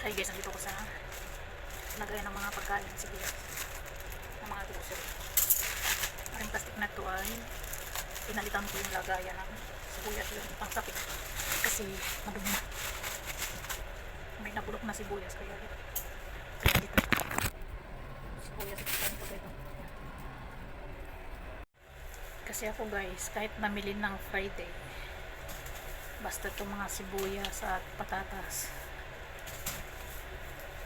Hi guys, nandito ko sa lagayan ng mga pagkain sige ng mga grocery. Ang plastic na to ay pinalitan ko yung lagayan ng sibuyas yun pang sapit kasi madumi na. May nabulok na sibuyas kaya dito sibuyas ito dito. Kasi ako guys, kahit namili ng Friday, basta itong mga sibuyas at patatas,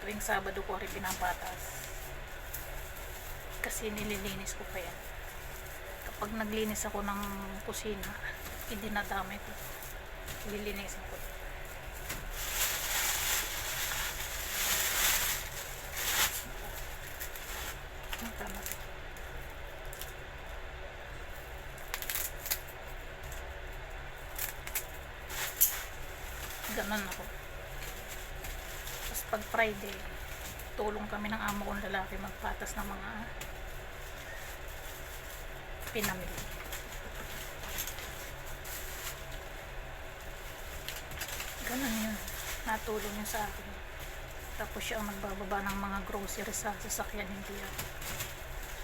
tuwing Sabado ko rin pinapatas kasi nililinis ko pa yan. Kapag naglinis ako ng kusina, hindi nadama ito, lilinisin ko. Tama. Ganon ako. Tapos pag Friday, tulong kami ng amo kong lalaki magpatas ng mga pinamili. Ganon yun. Natulong yun sa akin. Tapos siya ang nagbababa ng mga grocery sa sasakyan, hindi ako.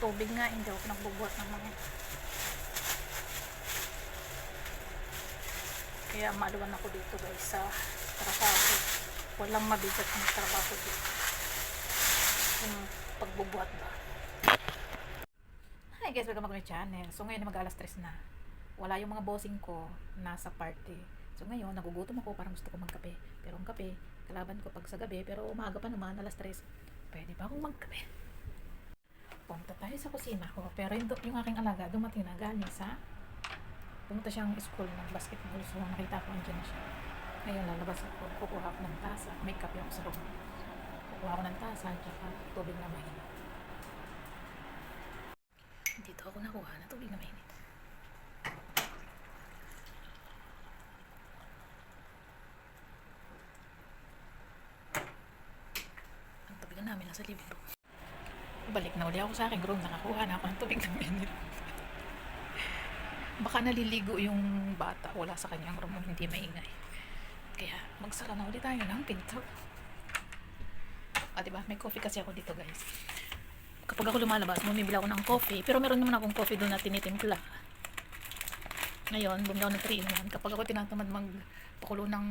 Tubig nga, hindi ako nagbubuhat ng mga. Kaya maluwan ako dito guys sa trabaho. Walang mabigat ang trabaho dito. Yung pagbubuhat ba. Hi guys, welcome back to my channel. So ngayon mag-alas 3 na. Wala yung mga bossing ko nasa party. So ngayon, nagugutom ako, parang gusto ko magkape. Pero ang kape, kalaban ko pag sa gabi. Pero umaga pa naman, alas 3. Pwede ba akong magkape? Punta tayo sa kusina ko. Pero yung aking alaga, dumating na galing sa pumunta siyang school ng basketball. So nakita ko andyan na siya. Ngayon lalabas ako, kukuha ako ng tasa. May kape ako sa loob. Kukuha ako ng tasa at saka tubig na mainit. Dito ako nakuha ng tubig na mainit. Ang tubig namin nasa living room. Balik na uli ako sa aking room. Nakakuha na ako ng tubig na mainit. Baka naliligo yung bata, wala sa kanyang room, hindi maingay. Kaya magsara na ulit tayo ng pinto. Diba? May coffee kasi ako dito guys. Kapag ako lumalabas, bumibili ako ng coffee. Pero meron naman akong coffee doon na tinitimpla. Ngayon, bumili ako ng 3-in-1. Kapag ako tinatamad magpakulo ng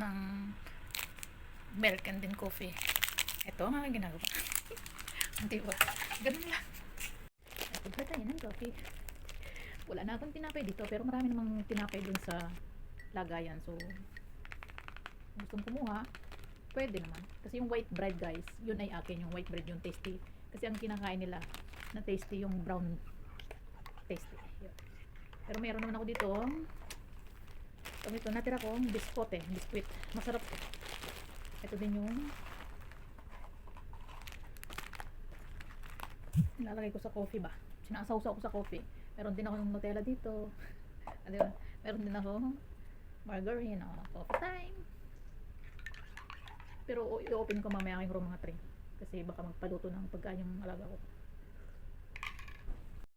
ng milk and then coffee. Ito ang aking ginagawa. Diba? Ganun lang. Ito tayo ng coffee. Wala na akong tinapay dito, pero marami namang tinapay dun sa lagayan. So, gustong kumuha, pwede naman. Kasi yung white bread guys, yun ay akin, yung white bread, yung tasty. Kasi ang kinakain nila na tasty, yung brown tasty. Yun. Pero meron naman ako dito, ito, natira ko, biskuit. Masarap to. Ito din yung nilalagay ko sa coffee ba. Sinasawsaw ko sa coffee. Meron din ako ng Nutella dito. Meron din ako margarine. Coffee time. Pero i-open ko mamaya aking room mga 3. Kasi baka magpaluto ng pagkain yung alaga ko.